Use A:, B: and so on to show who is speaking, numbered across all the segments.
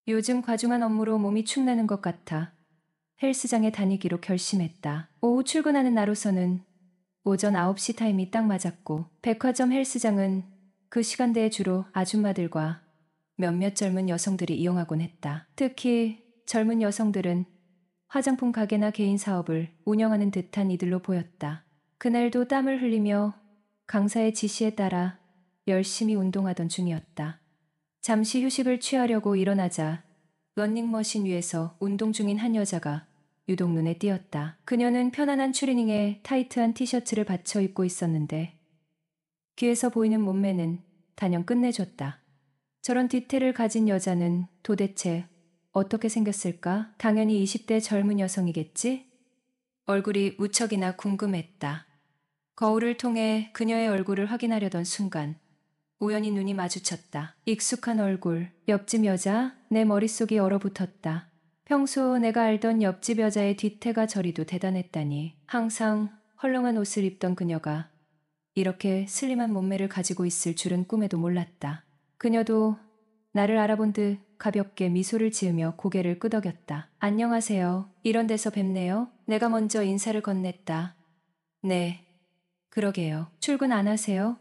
A: 요즘 과중한 업무로 몸이 축나는 것 같아 헬스장에 다니기로 결심했다. 오후 출근하는 나로서는 오전 9시 타임이 딱 맞았고 백화점 헬스장은 그 시간대에 주로 아줌마들과 몇몇 젊은 여성들이 이용하곤 했다. 특히 젊은 여성들은 화장품 가게나 개인 사업을 운영하는 듯한 이들로 보였다. 그날도 땀을 흘리며 강사의 지시에 따라 열심히 운동하던 중이었다. 잠시 휴식을 취하려고 일어나자 러닝머신 위에서 운동 중인 한 여자가 유독 눈에 띄었다. 그녀는 편안한 추리닝에 타이트한 티셔츠를 받쳐 입고 있었는데 귀에서 보이는 몸매는 단연 끝내줬다. 저런 디테일을 가진 여자는 도대체 어떻게 생겼을까? 당연히 20대 젊은 여성이겠지? 얼굴이 무척이나 궁금했다. 거울을 통해 그녀의 얼굴을 확인하려던 순간 우연히 눈이 마주쳤다. 익숙한 얼굴, 옆집 여자, 내 머릿속이 얼어붙었다. 평소 내가 알던 옆집 여자의 뒤태가 저리도 대단했다니. 항상 헐렁한 옷을 입던 그녀가 이렇게 슬림한 몸매를 가지고 있을 줄은 꿈에도 몰랐다. 그녀도 나를 알아본 듯 가볍게 미소를 지으며 고개를 끄덕였다. 안녕하세요. 이런 데서 뵙네요. 내가 먼저 인사를 건넸다. 네, 그러게요. 출근 안 하세요?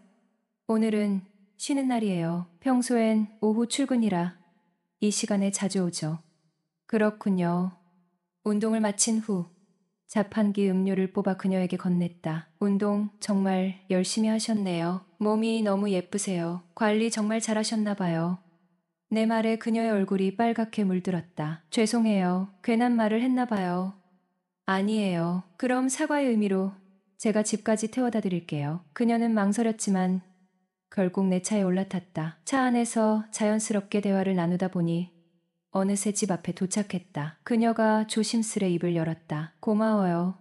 A: 오늘은 쉬는 날이에요. 평소엔 오후 출근이라 이 시간에 자주 오죠. 그렇군요. 운동을 마친 후 자판기 음료를 뽑아 그녀에게 건넸다. 운동 정말 열심히 하셨네요. 몸이 너무 예쁘세요. 관리 정말 잘하셨나 봐요. 내 말에 그녀의 얼굴이 빨갛게 물들었다. 죄송해요. 괜한 말을 했나 봐요. 아니에요. 그럼 사과의 의미로 제가 집까지 태워다 드릴게요. 그녀는 망설였지만 결국 내 차에 올라탔다. 차 안에서 자연스럽게 대화를 나누다 보니 어느새 집 앞에 도착했다. 그녀가 조심스레 입을 열었다. 고마워요.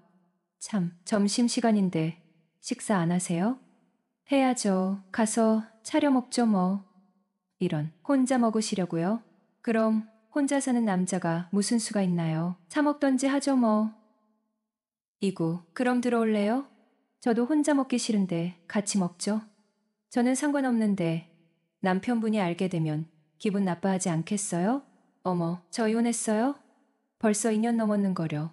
A: 참, 점심시간인데 식사 안 하세요? 해야죠. 가서 차려 먹죠 뭐. 이런, 혼자 먹으시려고요? 그럼 혼자 사는 남자가 무슨 수가 있나요? 사 먹던지 하죠 뭐. 이구, 그럼 들어올래요? 저도 혼자 먹기 싫은데 같이 먹죠. 저는 상관없는데 남편분이 알게 되면 기분 나빠하지 않겠어요? 어머, 저 이혼했어요? 벌써 2년 넘었는거려.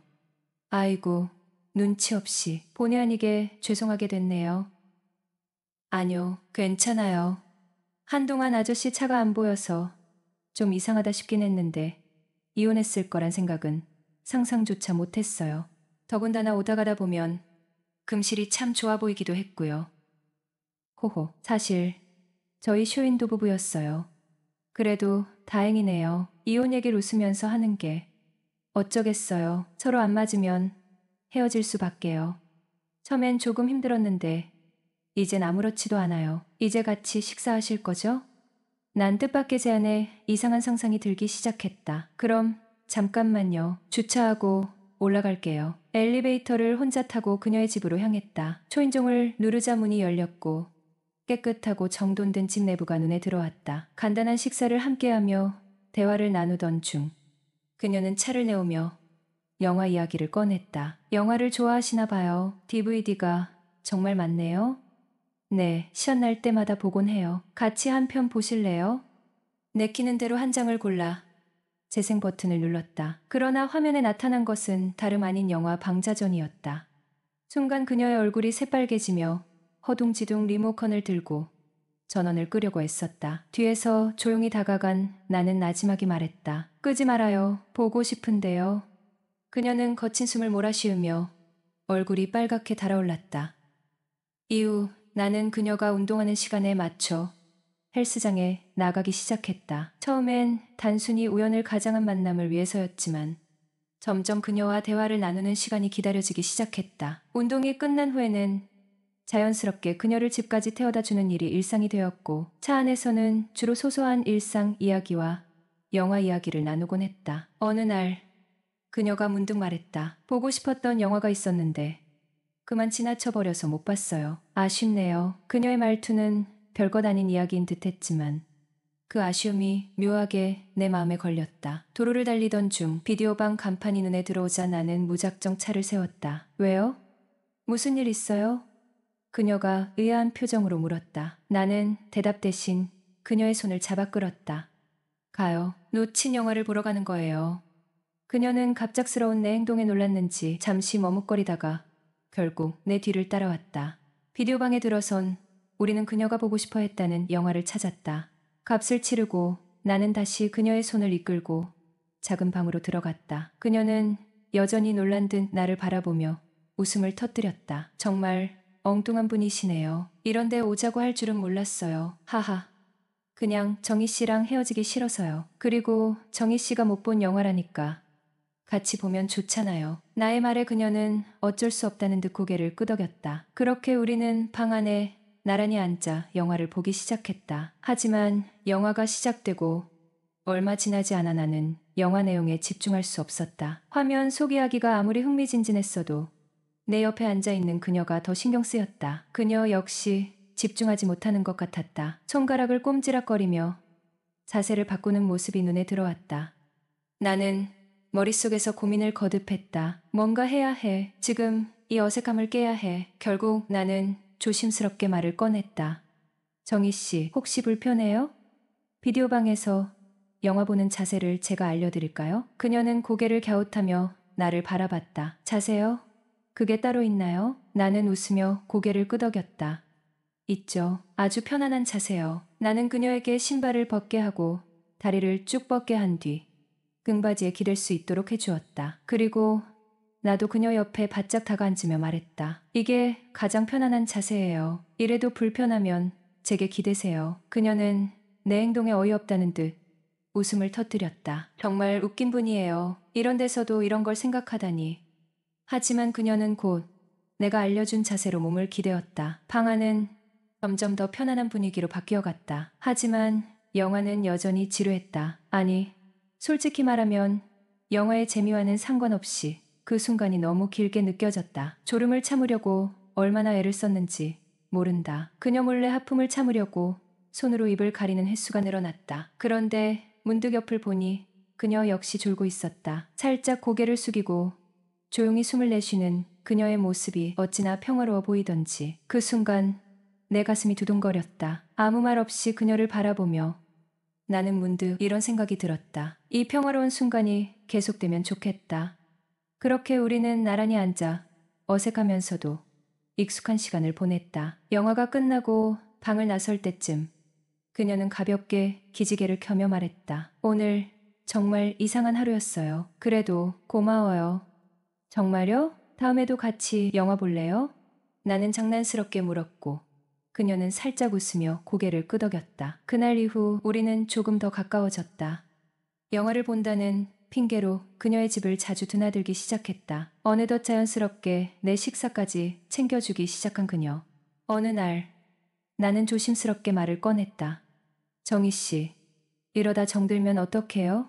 A: 아이고, 눈치 없이 본의 아니게 죄송하게 됐네요. 아뇨, 괜찮아요. 한동안 아저씨 차가 안 보여서 좀 이상하다 싶긴 했는데 이혼했을 거란 생각은 상상조차 못했어요. 더군다나 오다 가다 보면 금실이 참 좋아 보이기도 했고요. 호호, 사실 저희 쇼윈도 부부였어요. 그래도 다행이네요. 이혼 얘기를 웃으면서 하는 게 어쩌겠어요. 서로 안 맞으면 헤어질 수밖에요. 처음엔 조금 힘들었는데 이젠 아무렇지도 않아요. 이제 같이 식사하실 거죠? 난 뜻밖의 제안에 이상한 상상이 들기 시작했다. 그럼 잠깐만요. 주차하고 올라갈게요. 엘리베이터를 혼자 타고 그녀의 집으로 향했다. 초인종을 누르자 문이 열렸고 깨끗하고 정돈된 집 내부가 눈에 들어왔다. 간단한 식사를 함께하며 대화를 나누던 중 그녀는 차를 내오며 영화 이야기를 꺼냈다. 영화를 좋아하시나 봐요. DVD가 정말 많네요. 네, 시간 날 때마다 보곤 해요. 같이 한 편 보실래요? 내키는 대로 한 장을 골라 재생 버튼을 눌렀다. 그러나 화면에 나타난 것은 다름 아닌 영화 방자전이었다. 순간 그녀의 얼굴이 새빨개지며 허둥지둥 리모컨을 들고 전원을 끄려고 애썼다. 뒤에서 조용히 다가간 나는 나지막이 말했다. 끄지 말아요. 보고 싶은데요. 그녀는 거친 숨을 몰아쉬우며 얼굴이 빨갛게 달아올랐다. 이후 나는 그녀가 운동하는 시간에 맞춰 헬스장에 나가기 시작했다. 처음엔 단순히 우연을 가장한 만남을 위해서였지만 점점 그녀와 대화를 나누는 시간이 기다려지기 시작했다. 운동이 끝난 후에는 자연스럽게 그녀를 집까지 태워다 주는 일이 일상이 되었고 차 안에서는 주로 소소한 일상 이야기와 영화 이야기를 나누곤 했다. 어느 날 그녀가 문득 말했다. 보고 싶었던 영화가 있었는데 그만 지나쳐버려서 못 봤어요. 아쉽네요. 그녀의 말투는 별것 아닌 이야기인 듯했지만 그 아쉬움이 묘하게 내 마음에 걸렸다. 도로를 달리던 중 비디오방 간판이 눈에 들어오자 나는 무작정 차를 세웠다. 왜요? 무슨 일 있어요? 그녀가 의아한 표정으로 물었다. 나는 대답 대신 그녀의 손을 잡아 끌었다. 가요. 놓친 영화를 보러 가는 거예요. 그녀는 갑작스러운 내 행동에 놀랐는지 잠시 머뭇거리다가 결국 내 뒤를 따라왔다. 비디오방에 들어선 우리는 그녀가 보고 싶어 했다는 영화를 찾았다. 값을 치르고 나는 다시 그녀의 손을 이끌고 작은 방으로 들어갔다. 그녀는 여전히 놀란 듯 나를 바라보며 웃음을 터뜨렸다. 정말 엉뚱한 분이시네요. 이런데 오자고 할 줄은 몰랐어요. 하하. 그냥 정희 씨랑 헤어지기 싫어서요. 그리고 정희 씨가 못 본 영화라니까 같이 보면 좋잖아요. 나의 말에 그녀는 어쩔 수 없다는 듯 고개를 끄덕였다. 그렇게 우리는 방 안에 나란히 앉아 영화를 보기 시작했다. 하지만 영화가 시작되고 얼마 지나지 않아 나는 영화 내용에 집중할 수 없었다. 화면 속 이야기가 아무리 흥미진진했어도 내 옆에 앉아있는 그녀가 더 신경 쓰였다. 그녀 역시 집중하지 못하는 것 같았다. 손가락을 꼼지락거리며 자세를 바꾸는 모습이 눈에 들어왔다. 나는 머릿속에서 고민을 거듭했다. 뭔가 해야 해. 지금 이 어색함을 깨야 해. 결국 나는 조심스럽게 말을 꺼냈다. 정희 씨, 혹시 불편해요? 비디오방에서 영화 보는 자세를 제가 알려드릴까요? 그녀는 고개를 갸웃하며 나를 바라봤다. 자세요? 그게 따로 있나요? 나는 웃으며 고개를 끄덕였다. 있죠. 아주 편안한 자세요. 나는 그녀에게 신발을 벗게 하고 다리를 쭉 뻗게 한 뒤 등받이에 기댈 수 있도록 해주었다. 그리고 나도 그녀 옆에 바짝 다가앉으며 말했다. 이게 가장 편안한 자세예요. 이래도 불편하면 제게 기대세요. 그녀는 내 행동에 어이없다는 듯 웃음을 터뜨렸다. 정말 웃긴 분이에요. 이런 데서도 이런 걸 생각하다니. 하지만 그녀는 곧 내가 알려준 자세로 몸을 기대었다. 방 안은 점점 더 편안한 분위기로 바뀌어갔다. 하지만 영화는 여전히 지루했다. 아니, 솔직히 말하면 영화의 재미와는 상관없이 그 순간이 너무 길게 느껴졌다. 졸음을 참으려고 얼마나 애를 썼는지 모른다. 그녀 몰래 하품을 참으려고 손으로 입을 가리는 횟수가 늘어났다. 그런데 문득 옆을 보니 그녀 역시 졸고 있었다. 살짝 고개를 숙이고 조용히 숨을 내쉬는 그녀의 모습이 어찌나 평화로워 보이던지 그 순간 내 가슴이 두둥거렸다. 아무 말 없이 그녀를 바라보며 나는 문득 이런 생각이 들었다. 이 평화로운 순간이 계속되면 좋겠다. 그렇게 우리는 나란히 앉아 어색하면서도 익숙한 시간을 보냈다. 영화가 끝나고 방을 나설 때쯤 그녀는 가볍게 기지개를 켜며 말했다. 오늘 정말 이상한 하루였어요. 그래도 고마워요. 정말요? 다음에도 같이 영화 볼래요? 나는 장난스럽게 물었고 그녀는 살짝 웃으며 고개를 끄덕였다. 그날 이후 우리는 조금 더 가까워졌다. 영화를 본다는 핑계로 그녀의 집을 자주 드나들기 시작했다. 어느덧 자연스럽게 내 식사까지 챙겨주기 시작한 그녀. 어느 날 나는 조심스럽게 말을 꺼냈다. 정희 씨, 이러다 정들면 어떡해요?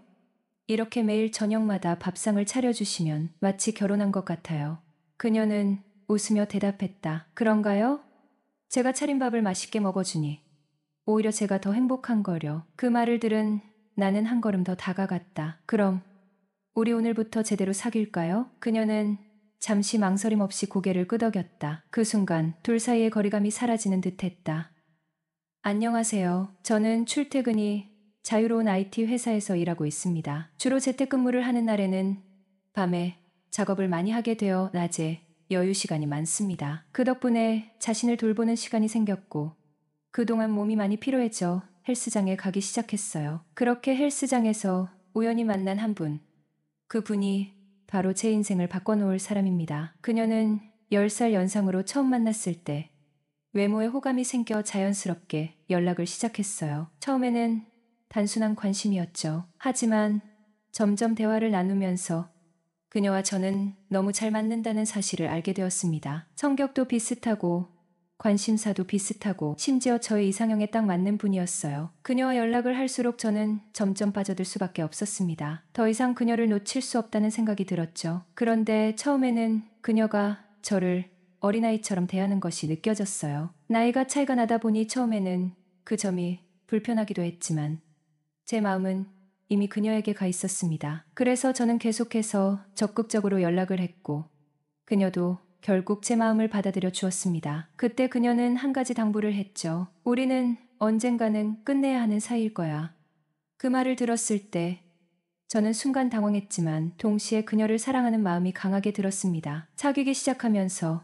A: 이렇게 매일 저녁마다 밥상을 차려주시면 마치 결혼한 것 같아요. 그녀는 웃으며 대답했다. 그런가요? 제가 차린 밥을 맛있게 먹어주니 오히려 제가 더 행복한 거려. 그 말을 들은 나는 한 걸음 더 다가갔다. 그럼 우리 오늘부터 제대로 사귈까요? 그녀는 잠시 망설임 없이 고개를 끄덕였다. 그 순간 둘 사이의 거리감이 사라지는 듯했다. 안녕하세요. 저는 출퇴근이 자유로운 IT 회사에서 일하고 있습니다. 주로 재택근무를 하는 날에는 밤에 작업을 많이 하게 되어 낮에 여유 시간이 많습니다. 그 덕분에 자신을 돌보는 시간이 생겼고 그동안 몸이 많이 피로해져 헬스장에 가기 시작했어요. 그렇게 헬스장에서 우연히 만난 한 분. 그분이 바로 제 인생을 바꿔놓을 사람입니다. 그녀는 10살 연상으로 처음 만났을 때 외모에 호감이 생겨 자연스럽게 연락을 시작했어요. 처음에는 단순한 관심이었죠. 하지만 점점 대화를 나누면서 그녀와 저는 너무 잘 맞는다는 사실을 알게 되었습니다. 성격도 비슷하고 관심사도 비슷하고 심지어 저의 이상형에 딱 맞는 분이었어요. 그녀와 연락을 할수록 저는 점점 빠져들 수밖에 없었습니다. 더 이상 그녀를 놓칠 수 없다는 생각이 들었죠. 그런데 처음에는 그녀가 저를 어린아이처럼 대하는 것이 느껴졌어요. 나이가 차이가 나다 보니 처음에는 그 점이 불편하기도 했지만 제 마음은 이미 그녀에게 가 있었습니다. 그래서 저는 계속해서 적극적으로 연락을 했고 그녀도 결국 제 마음을 받아들여 주었습니다. 그때 그녀는 한 가지 당부를 했죠. 우리는 언젠가는 끝내야 하는 사이일 거야. 그 말을 들었을 때 저는 순간 당황했지만 동시에 그녀를 사랑하는 마음이 강하게 들었습니다. 사귀기 시작하면서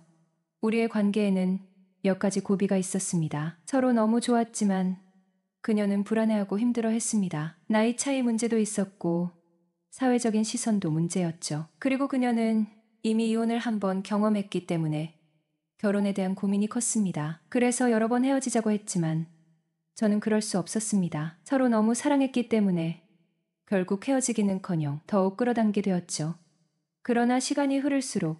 A: 우리의 관계에는 몇 가지 고비가 있었습니다. 서로 너무 좋았지만 그녀는 불안해하고 힘들어했습니다. 나이 차이 문제도 있었고 사회적인 시선도 문제였죠. 그리고 그녀는 이미 이혼을 한 번 경험했기 때문에 결혼에 대한 고민이 컸습니다. 그래서 여러 번 헤어지자고 했지만 저는 그럴 수 없었습니다. 서로 너무 사랑했기 때문에 결국 헤어지기는커녕 더욱 끌어당기게 되었죠. 그러나 시간이 흐를수록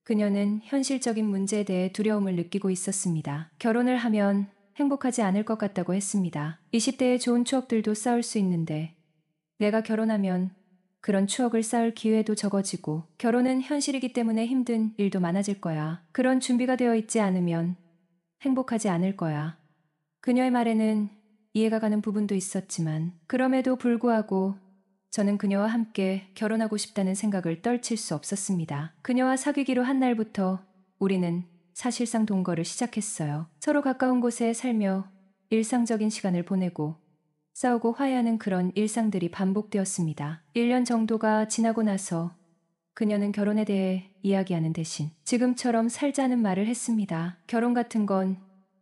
A: 그녀는 현실적인 문제에 대해 두려움을 느끼고 있었습니다. 결혼을 하면 행복하지 않을 것 같다고 했습니다. 20대의 좋은 추억들도 쌓을 수 있는데 내가 결혼하면 그런 추억을 쌓을 기회도 적어지고 결혼은 현실이기 때문에 힘든 일도 많아질 거야. 그런 준비가 되어 있지 않으면 행복하지 않을 거야. 그녀의 말에는 이해가 가는 부분도 있었지만 그럼에도 불구하고 저는 그녀와 함께 결혼하고 싶다는 생각을 떨칠 수 없었습니다. 그녀와 사귀기로 한 날부터 우리는 사실상 동거를 시작했어요. 서로 가까운 곳에 살며 일상적인 시간을 보내고 싸우고 화해하는 그런 일상들이 반복되었습니다. 1년 정도가 지나고 나서 그녀는 결혼에 대해 이야기하는 대신 지금처럼 살자는 말을 했습니다. 결혼 같은 건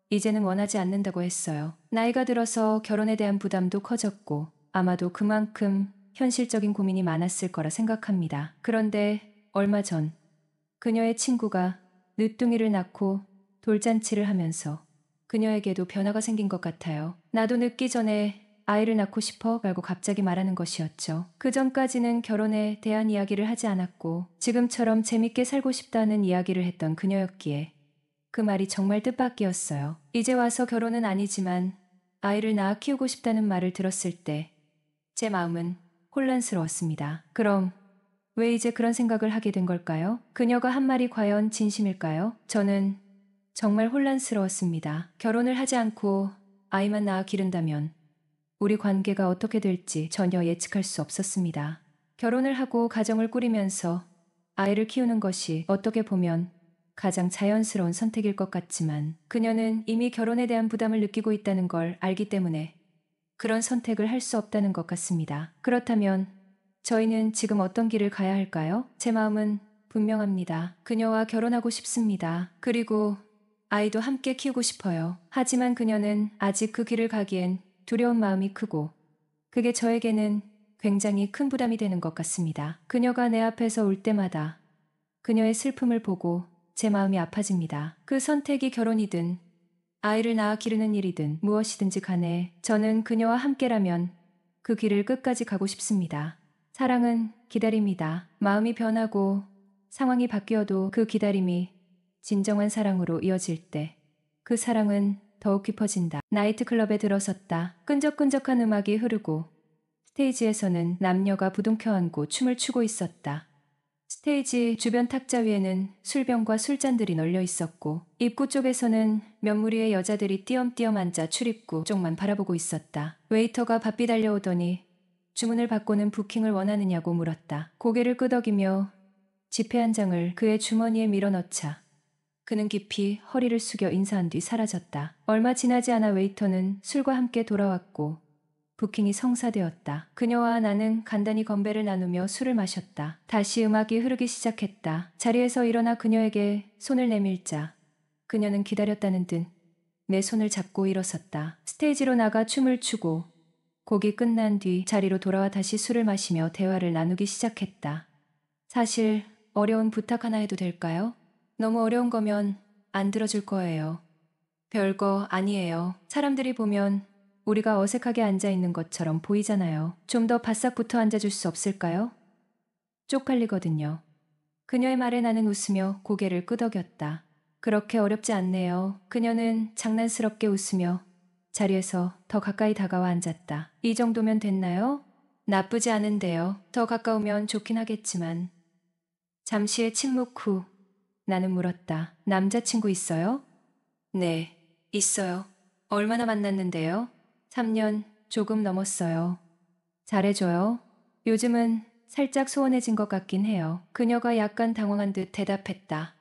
A: 이제는 원하지 않는다고 했어요. 나이가 들어서 결혼에 대한 부담도 커졌고 아마도 그만큼 현실적인 고민이 많았을 거라 생각합니다. 그런데 얼마 전 그녀의 친구가 늦둥이를 낳고 돌잔치를 하면서 그녀에게도 변화가 생긴 것 같아요. 나도 늦기 전에 아이를 낳고 싶어 라고 갑자기 말하는 것이었죠. 그 전까지는 결혼에 대한 이야기를 하지 않았고 지금처럼 재밌게 살고 싶다는 이야기를 했던 그녀였기에 그 말이 정말 뜻밖이었어요. 이제 와서 결혼은 아니지만 아이를 낳아 키우고 싶다는 말을 들었을 때 제 마음은 혼란스러웠습니다. 그럼 왜 이제 그런 생각을 하게 된 걸까요? 그녀가 한 말이 과연 진심일까요? 저는 정말 혼란스러웠습니다. 결혼을 하지 않고 아이만 낳아 기른다면 우리 관계가 어떻게 될지 전혀 예측할 수 없었습니다. 결혼을 하고 가정을 꾸리면서 아이를 키우는 것이 어떻게 보면 가장 자연스러운 선택일 것 같지만 그녀는 이미 결혼에 대한 부담을 느끼고 있다는 걸 알기 때문에 그런 선택을 할 수 없다는 것 같습니다. 그렇다면 저희는 지금 어떤 길을 가야 할까요? 제 마음은 분명합니다. 그녀와 결혼하고 싶습니다. 그리고 아이도 함께 키우고 싶어요. 하지만 그녀는 아직 그 길을 가기엔 두려운 마음이 크고 그게 저에게는 굉장히 큰 부담이 되는 것 같습니다. 그녀가 내 앞에서 울 때마다 그녀의 슬픔을 보고 제 마음이 아파집니다. 그 선택이 결혼이든 아이를 낳아 기르는 일이든 무엇이든지 간에 저는 그녀와 함께라면 그 길을 끝까지 가고 싶습니다. 사랑은 기다림이다. 마음이 변하고 상황이 바뀌어도 그 기다림이 진정한 사랑으로 이어질 때 그 사랑은 더욱 깊어진다. 나이트클럽에 들어섰다. 끈적끈적한 음악이 흐르고 스테이지에서는 남녀가 부둥켜 안고 춤을 추고 있었다. 스테이지 주변 탁자 위에는 술병과 술잔들이 널려 있었고 입구 쪽에서는 몇 무리의 여자들이 띄엄띄엄 앉아 출입구 쪽만 바라보고 있었다. 웨이터가 바삐 달려오더니 주문을 받고는 부킹을 원하느냐고 물었다. 고개를 끄덕이며 지폐 한 장을 그의 주머니에 밀어넣자 그는 깊이 허리를 숙여 인사한 뒤 사라졌다. 얼마 지나지 않아 웨이터는 술과 함께 돌아왔고 부킹이 성사되었다. 그녀와 나는 간단히 건배를 나누며 술을 마셨다. 다시 음악이 흐르기 시작했다. 자리에서 일어나 그녀에게 손을 내밀자 그녀는 기다렸다는 듯 내 손을 잡고 일어섰다. 스테이지로 나가 춤을 추고 곡이 끝난 뒤 자리로 돌아와 다시 술을 마시며 대화를 나누기 시작했다. 사실 어려운 부탁 하나 해도 될까요? 너무 어려운 거면 안 들어줄 거예요. 별거 아니에요. 사람들이 보면 우리가 어색하게 앉아있는 것처럼 보이잖아요. 좀 더 바싹 붙어 앉아줄 수 없을까요? 쪽팔리거든요. 그녀의 말에 나는 웃으며 고개를 끄덕였다. 그렇게 어렵지 않네요. 그녀는 장난스럽게 웃으며 자리에서 더 가까이 다가와 앉았다. 이 정도면 됐나요? 나쁘지 않은데요. 더 가까우면 좋긴 하겠지만. 잠시의 침묵 후 나는 물었다. 남자친구 있어요? 네, 있어요. 얼마나 만났는데요? 3년 조금 넘었어요. 잘해줘요. 요즘은 살짝 소원해진 것 같긴 해요. 그녀가 약간 당황한 듯 대답했다.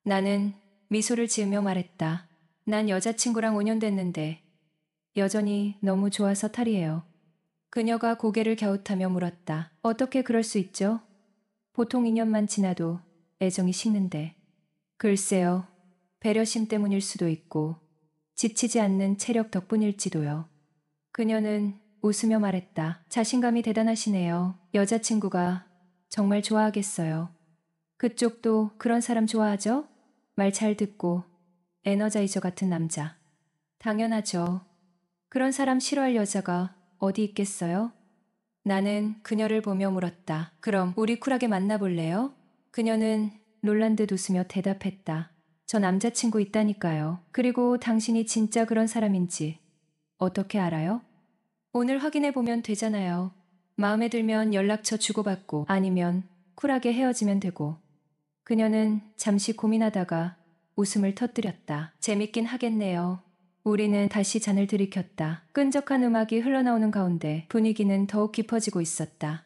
A: 나는 미소를 지으며 말했다. 난 여자친구랑 5년 됐는데 여전히 너무 좋아서 탈이에요. 그녀가 고개를 갸웃하며 물었다. 어떻게 그럴 수 있죠? 보통 2년만 지나도 애정이 식는데. 글쎄요. 배려심 때문일 수도 있고 지치지 않는 체력 덕분일지도요. 그녀는 웃으며 말했다. 자신감이 대단하시네요. 여자친구가 정말 좋아하겠어요. 그쪽도 그런 사람 좋아하죠? 말 잘 듣고 에너자이저 같은 남자. 당연하죠. 그런 사람 싫어할 여자가 어디 있겠어요? 나는 그녀를 보며 물었다. 그럼 우리 쿨하게 만나볼래요? 그녀는 놀란 듯 웃으며 대답했다. 저 남자친구 있다니까요. 그리고 당신이 진짜 그런 사람인지 어떻게 알아요? 오늘 확인해보면 되잖아요. 마음에 들면 연락처 주고받고 아니면 쿨하게 헤어지면 되고. 그녀는 잠시 고민하다가 웃음을 터뜨렸다. 재밌긴 하겠네요. 우리는 다시 잔을 들이켰다. 끈적한 음악이 흘러나오는 가운데 분위기는 더욱 깊어지고 있었다.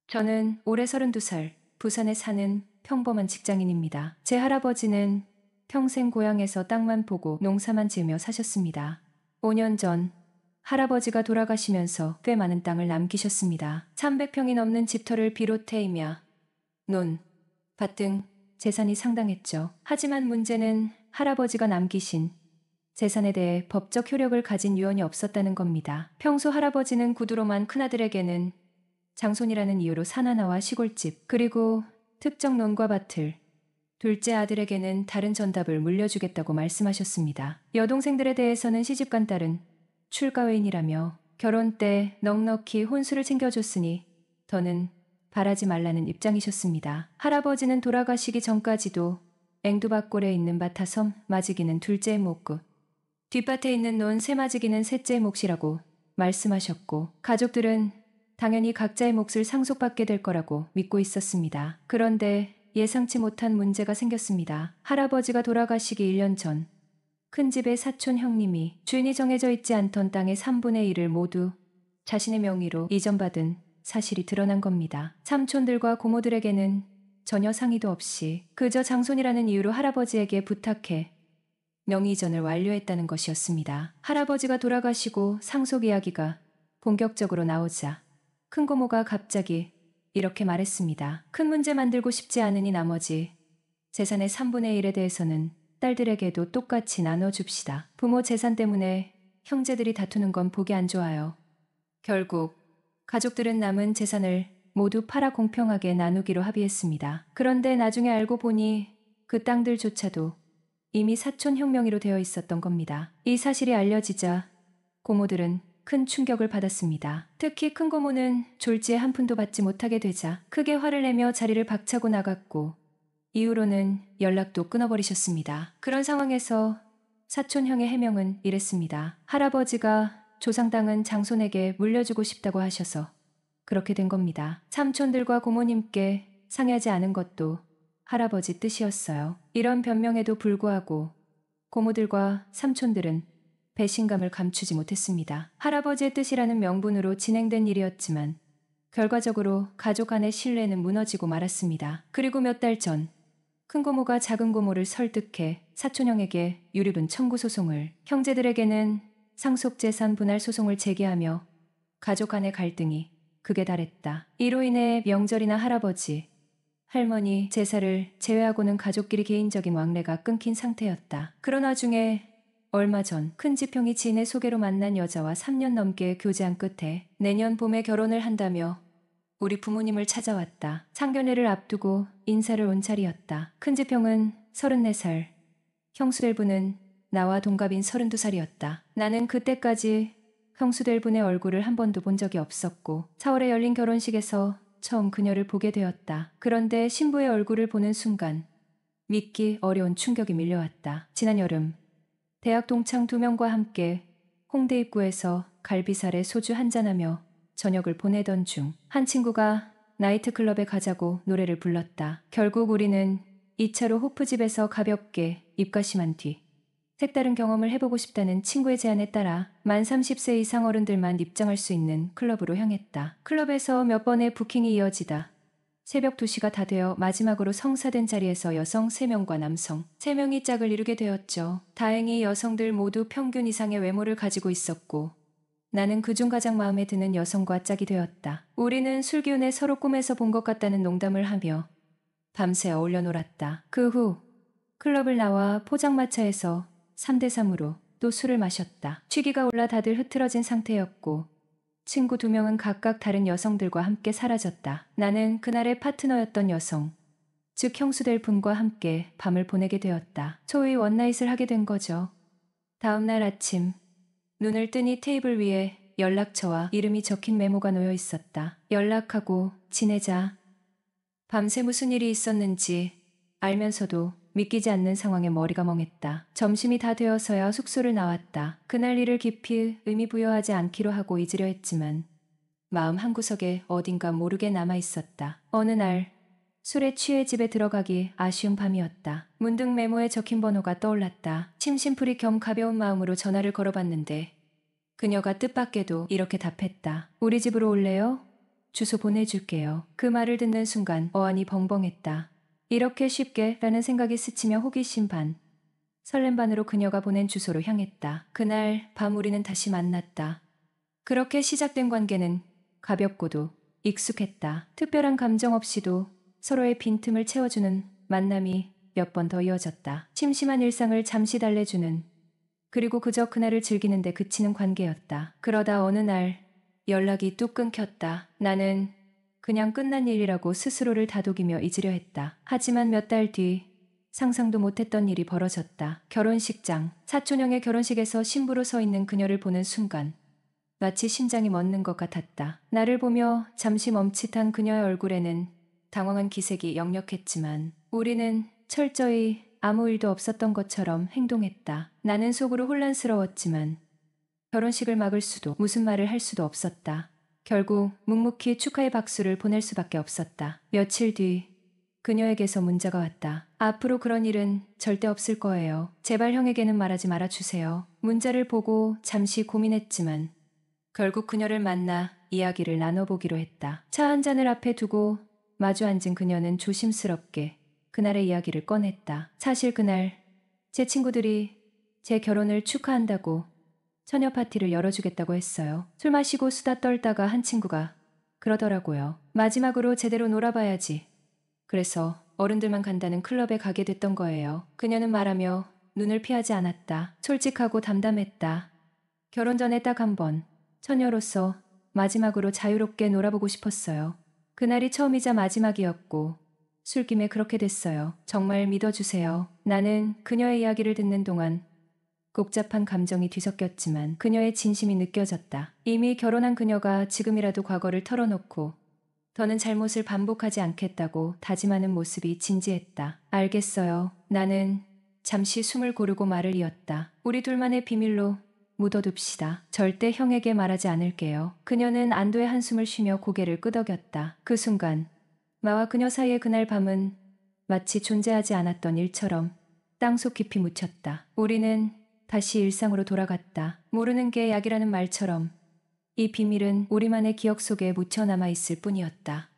A: 저는 올해 32살, 부산에 사는 평범한 직장인입니다. 제 할아버지는 평생 고향에서 땅만 보고 농사만 지으며 사셨습니다. 5년 전 할아버지가 돌아가시면서 꽤 많은 땅을 남기셨습니다. 300평이 넘는 집터를 비롯해 임야, 논, 밭 등 재산이 상당했죠. 하지만 문제는 할아버지가 남기신 재산에 대해 법적 효력을 가진 유언이 없었다는 겁니다. 평소 할아버지는 구두로만 큰아들에게는 장손이라는 이유로 산 하나와 시골집, 그리고 특정 논과 밭을, 둘째 아들에게는 다른 전답을 물려주겠다고 말씀하셨습니다. 여동생들에 대해서는 시집간 딸은 출가회인이라며 결혼 때 넉넉히 혼수를 챙겨줬으니 더는 바라지 말라는 입장이셨습니다. 할아버지는 돌아가시기 전까지도 앵두밭골에 있는 밭아섬 마지기는 둘째의 몫고 뒷밭에 있는 논 새마지기는 셋째의 몫이라고 말씀하셨고, 가족들은 당연히 각자의 몫을 상속받게 될 거라고 믿고 있었습니다. 그런데 예상치 못한 문제가 생겼습니다. 할아버지가 돌아가시기 1년 전 큰 집의 사촌 형님이 주인이 정해져 있지 않던 땅의 3분의 1을 모두 자신의 명의로 이전받은 사실이 드러난 겁니다. 삼촌들과 고모들에게는 전혀 상의도 없이 그저 장손이라는 이유로 할아버지에게 부탁해 명의 이전을 완료했다는 것이었습니다. 할아버지가 돌아가시고 상속 이야기가 본격적으로 나오자 큰고모가 갑자기 이렇게 말했습니다. 큰 문제 만들고 싶지 않으니 나머지 재산의 3분의 1에 대해서는 딸들에게도 똑같이 나눠줍시다. 부모 재산 때문에 형제들이 다투는 건 보기 안 좋아요. 결국 가족들은 남은 재산을 모두 팔아 공평하게 나누기로 합의했습니다. 그런데 나중에 알고 보니 그 땅들조차도 이미 사촌 형 명의로 되어 있었던 겁니다. 이 사실이 알려지자 고모들은 큰 충격을 받았습니다. 특히 큰고모는 졸지에 한 푼도 받지 못하게 되자 크게 화를 내며 자리를 박차고 나갔고, 이후로는 연락도 끊어버리셨습니다. 그런 상황에서 사촌형의 해명은 이랬습니다. 할아버지가 조상 땅은 장손에게 물려주고 싶다고 하셔서 그렇게 된 겁니다. 삼촌들과 고모님께 상의하지 않은 것도 할아버지 뜻이었어요. 이런 변명에도 불구하고 고모들과 삼촌들은 배신감을 감추지 못했습니다. 할아버지의 뜻이라는 명분으로 진행된 일이었지만 결과적으로 가족 간의 신뢰는 무너지고 말았습니다. 그리고 몇 달 전 큰고모가 작은고모를 설득해 사촌형에게 유류분 청구 소송을, 형제들에게는 상속재산 분할 소송을 제기하며 가족 간의 갈등이 극에 달했다. 이로 인해 명절이나 할아버지, 할머니 제사를 제외하고는 가족끼리 개인적인 왕래가 끊긴 상태였다. 그런 와중에 얼마 전 큰지평이 지인의 소개로 만난 여자와 3년 넘게 교제한 끝에 내년 봄에 결혼을 한다며 우리 부모님을 찾아왔다. 상견례를 앞두고 인사를 온 자리였다. 큰지평은 34살, 형수될 분은 나와 동갑인 32살이었다. 나는 그때까지 형수될 분의 얼굴을 한 번도 본 적이 없었고 4월에 열린 결혼식에서 처음 그녀를 보게 되었다. 그런데 신부의 얼굴을 보는 순간 믿기 어려운 충격이 밀려왔다. 지난 여름 대학 동창 2명과 함께 홍대 입구에서 갈비살에 소주 한잔하며 저녁을 보내던 중 한 친구가 나이트클럽에 가자고 노래를 불렀다. 결국 우리는 2차로 호프집에서 가볍게 입가심한 뒤 색다른 경험을 해보고 싶다는 친구의 제안에 따라 만 30세 이상 어른들만 입장할 수 있는 클럽으로 향했다. 클럽에서 몇 번의 부킹이 이어지다 새벽 2시가 다 되어 마지막으로 성사된 자리에서 여성 3명과 남성 3명이 짝을 이루게 되었죠. 다행히 여성들 모두 평균 이상의 외모를 가지고 있었고 나는 그중 가장 마음에 드는 여성과 짝이 되었다. 우리는 술 기운에 서로 꿈에서 본 것 같다는 농담을 하며 밤새 어울려 놀았다. 그 후 클럽을 나와 포장마차에서 3대3으로 또 술을 마셨다. 취기가 올라 다들 흐트러진 상태였고 친구 2명은 각각 다른 여성들과 함께 사라졌다. 나는 그날의 파트너였던 여성, 즉 형수될 분과 함께 밤을 보내게 되었다. 소위 원나잇을 하게 된 거죠. 다음 날 아침 눈을 뜨니 테이블 위에 연락처와 이름이 적힌 메모가 놓여 있었다. 연락하고 지내자. 밤새 무슨 일이 있었는지 알면서도 믿기지 않는 상황에 머리가 멍했다. 점심이 다 되어서야 숙소를 나왔다. 그날 일을 깊이 의미 부여하지 않기로 하고 잊으려 했지만 마음 한구석에 어딘가 모르게 남아있었다. 어느 날 술에 취해 집에 들어가기 아쉬운 밤이었다. 문득 메모에 적힌 번호가 떠올랐다. 심심풀이 겸 가벼운 마음으로 전화를 걸어봤는데 그녀가 뜻밖에도 이렇게 답했다. 우리 집으로 올래요? 주소 보내줄게요. 그 말을 듣는 순간 어안이 벙벙했다. 이렇게 쉽게 라는 생각이 스치며 호기심 반, 설렘 반으로 그녀가 보낸 주소로 향했다. 그날 밤 우리는 다시 만났다. 그렇게 시작된 관계는 가볍고도 익숙했다. 특별한 감정 없이도 서로의 빈틈을 채워주는 만남이 몇 번 더 이어졌다. 심심한 일상을 잠시 달래주는, 그리고 그저 그날을 즐기는데 그치는 관계였다. 그러다 어느 날 연락이 뚝 끊겼다. 나는 그냥 끝난 일이라고 스스로를 다독이며 잊으려 했다. 하지만 몇 달 뒤 상상도 못했던 일이 벌어졌다. 결혼식장. 사촌형의 결혼식에서 신부로 서 있는 그녀를 보는 순간 마치 심장이 멎는 것 같았다. 나를 보며 잠시 멈칫한 그녀의 얼굴에는 당황한 기색이 역력했지만 우리는 철저히 아무 일도 없었던 것처럼 행동했다. 나는 속으로 혼란스러웠지만 결혼식을 막을 수도 무슨 말을 할 수도 없었다. 결국 묵묵히 축하의 박수를 보낼 수밖에 없었다. 며칠 뒤 그녀에게서 문자가 왔다. 앞으로 그런 일은 절대 없을 거예요. 제발 형에게는 말하지 말아주세요. 문자를 보고 잠시 고민했지만 결국 그녀를 만나 이야기를 나눠보기로 했다. 차 한 잔을 앞에 두고 마주 앉은 그녀는 조심스럽게 그날의 이야기를 꺼냈다. 사실 그날 제 친구들이 제 결혼을 축하한다고 처녀 파티를 열어주겠다고 했어요. 술 마시고 수다 떨다가 한 친구가 그러더라고요. 마지막으로 제대로 놀아봐야지. 그래서 어른들만 간다는 클럽에 가게 됐던 거예요. 그녀는 말하며 눈을 피하지 않았다. 솔직하고 담담했다. 결혼 전에 딱 한 번 처녀로서 마지막으로 자유롭게 놀아보고 싶었어요. 그날이 처음이자 마지막이었고 술김에 그렇게 됐어요. 정말 믿어주세요. 나는 그녀의 이야기를 듣는 동안 복잡한 감정이 뒤섞였지만 그녀의 진심이 느껴졌다. 이미 결혼한 그녀가 지금이라도 과거를 털어놓고 더는 잘못을 반복하지 않겠다고 다짐하는 모습이 진지했다. 알겠어요. 나는 잠시 숨을 고르고 말을 이었다. 우리 둘만의 비밀로 묻어둡시다. 절대 형에게 말하지 않을게요. 그녀는 안도의 한숨을 쉬며 고개를 끄덕였다. 그 순간 나와 그녀 사이의 그날 밤은 마치 존재하지 않았던 일처럼 땅속 깊이 묻혔다. 우리는 다시 일상으로 돌아갔다. 모르는 게 약이라는 말처럼 이 비밀은 우리만의 기억 속에 묻혀 남아있을 뿐이었다.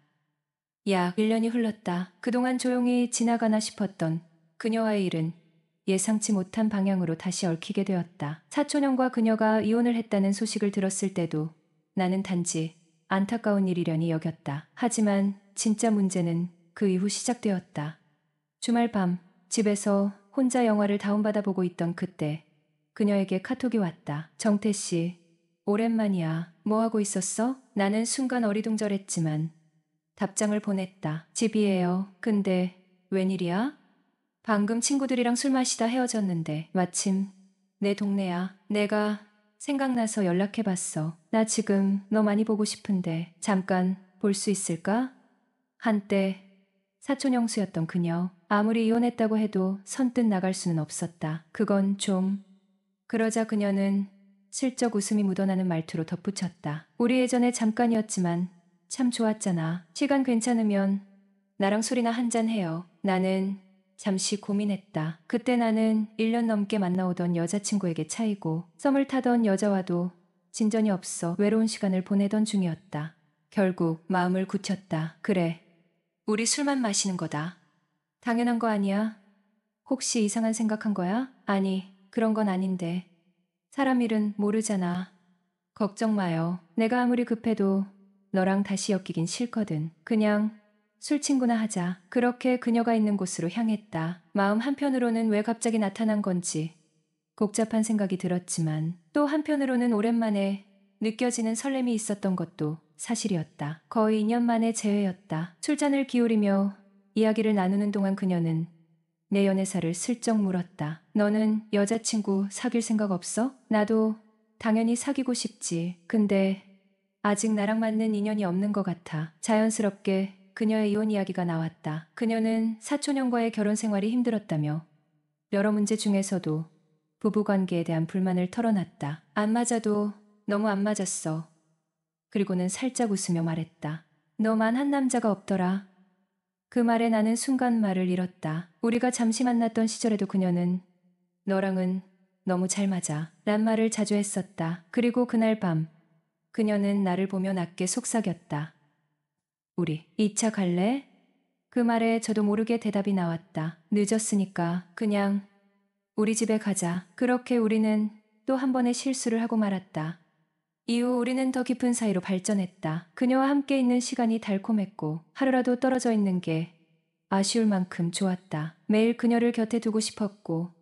A: 약 1년이 흘렀다. 그동안 조용히 지나가나 싶었던 그녀와의 일은 예상치 못한 방향으로 다시 얽히게 되었다. 사촌형과 그녀가 이혼을 했다는 소식을 들었을 때도 나는 단지 안타까운 일이려니 여겼다. 하지만 진짜 문제는 그 이후 시작되었다. 주말 밤 집에서 혼자 영화를 다운받아 보고 있던 그때 그녀에게 카톡이 왔다. 정태 씨, 오랜만이야. 뭐 하고 있었어? 나는 순간 어리둥절했지만 답장을 보냈다. 집이에요. 근데 웬일이야? 방금 친구들이랑 술 마시다 헤어졌는데 마침 내 동네야. 내가 생각나서 연락해봤어. 나 지금 너 많이 보고 싶은데 잠깐 볼 수 있을까? 한때 사촌 형수였던 그녀. 아무리 이혼했다고 해도 선뜻 나갈 수는 없었다. 그건 좀... 그러자 그녀는 슬쩍 웃음이 묻어나는 말투로 덧붙였다. 우리 예전에 잠깐이었지만 참 좋았잖아. 시간 괜찮으면 나랑 술이나 한잔 해요. 나는 잠시 고민했다. 그때 나는 1년 넘게 만나오던 여자친구에게 차이고 썸을 타던 여자와도 진전이 없어 외로운 시간을 보내던 중이었다. 결국 마음을 굳혔다. 그래, 우리 술만 마시는 거다. 당연한 거 아니야? 혹시 이상한 생각한 거야? 아니, 그런 건 아닌데. 사람 일은 모르잖아. 걱정 마요. 내가 아무리 급해도 너랑 다시 엮이긴 싫거든. 그냥 술 친구나 하자. 그렇게 그녀가 있는 곳으로 향했다. 마음 한편으로는 왜 갑자기 나타난 건지 복잡한 생각이 들었지만 또 한편으로는 오랜만에 느껴지는 설렘이 있었던 것도 사실이었다. 거의 2년 만의 재회였다. 술잔을 기울이며 이야기를 나누는 동안 그녀는 내 연애사를 슬쩍 물었다. 너는 여자친구 사귈 생각 없어? 나도 당연히 사귀고 싶지. 근데 아직 나랑 맞는 인연이 없는 것 같아. 자연스럽게 그녀의 이혼 이야기가 나왔다. 그녀는 사촌형과의 결혼 생활이 힘들었다며 여러 문제 중에서도 부부관계에 대한 불만을 털어놨다. 안 맞아도 너무 안 맞았어. 그리고는 살짝 웃으며 말했다. 너만 한 남자가 없더라. 그 말에 나는 순간 말을 잃었다. 우리가 잠시 만났던 시절에도 그녀는 너랑은 너무 잘 맞아 란 말을 자주 했었다. 그리고 그날 밤 그녀는 나를 보며 낮게 속삭였다. 우리 2차 갈래? 그 말에 저도 모르게 대답이 나왔다. 늦었으니까 그냥 우리 집에 가자. 그렇게 우리는 또 한 번의 실수를 하고 말았다. 이후 우리는 더 깊은 사이로 발전했다. 그녀와 함께 있는 시간이 달콤했고 하루라도 떨어져 있는 게 아쉬울 만큼 좋았다. 매일 그녀를 곁에 두고 싶었고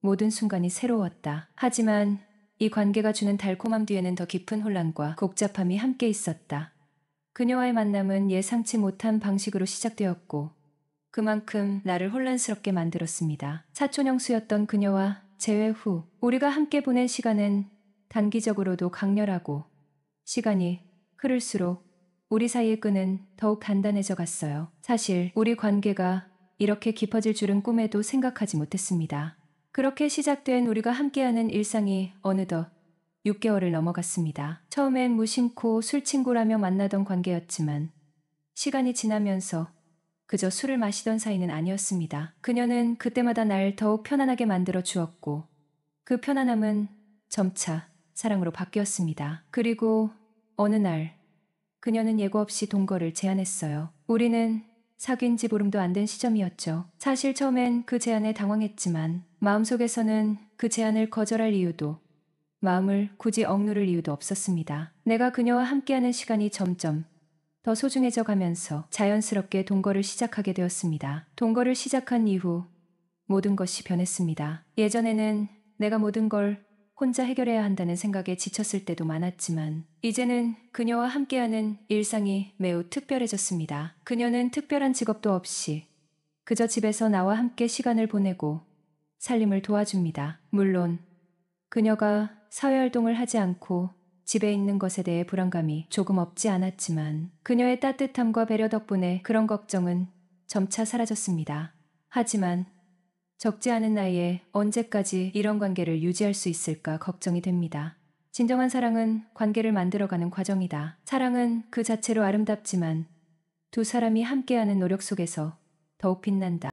A: 모든 순간이 새로웠다. 하지만 이 관계가 주는 달콤함 뒤에는 더 깊은 혼란과 복잡함이 함께 있었다. 그녀와의 만남은 예상치 못한 방식으로 시작되었고 그만큼 나를 혼란스럽게 만들었습니다. 사촌형수였던 그녀와 재회 후 우리가 함께 보낸 시간은 단기적으로도 강렬하고 시간이 흐를수록 우리 사이의 끈은 더욱 단단해져 갔어요. 사실 우리 관계가 이렇게 깊어질 줄은 꿈에도 생각하지 못했습니다. 그렇게 시작된 우리가 함께하는 일상이 어느덧 6개월을 넘어갔습니다. 처음엔 무심코 술친구라며 만나던 관계였지만 시간이 지나면서 그저 술을 마시던 사이는 아니었습니다. 그녀는 그때마다 날 더욱 편안하게 만들어 주었고 그 편안함은 점차 사랑으로 바뀌었습니다. 그리고 어느 날 그녀는 예고 없이 동거를 제안했어요. 우리는 사귄 지 보름도 안 된 시점이었죠. 사실 처음엔 그 제안에 당황했지만 마음속에서는 그 제안을 거절할 이유도 마음을 굳이 억누를 이유도 없었습니다. 내가 그녀와 함께하는 시간이 점점 더 소중해져 가면서 자연스럽게 동거를 시작하게 되었습니다. 동거를 시작한 이후 모든 것이 변했습니다. 예전에는 내가 모든 걸 혼자 해결해야 한다는 생각에 지쳤을 때도 많았지만 이제는 그녀와 함께하는 일상이 매우 특별해졌습니다. 그녀는 특별한 직업도 없이 그저 집에서 나와 함께 시간을 보내고 살림을 도와줍니다. 물론 그녀가 사회활동을 하지 않고 집에 있는 것에 대해 불안감이 조금 없지 않았지만 그녀의 따뜻함과 배려 덕분에 그런 걱정은 점차 사라졌습니다. 하지만 적지 않은 나이에 언제까지 이런 관계를 유지할 수 있을까 걱정이 됩니다. 진정한 사랑은 관계를 만들어가는 과정이다. 사랑은 그 자체로 아름답지만 두 사람이 함께하는 노력 속에서 더욱 빛난다.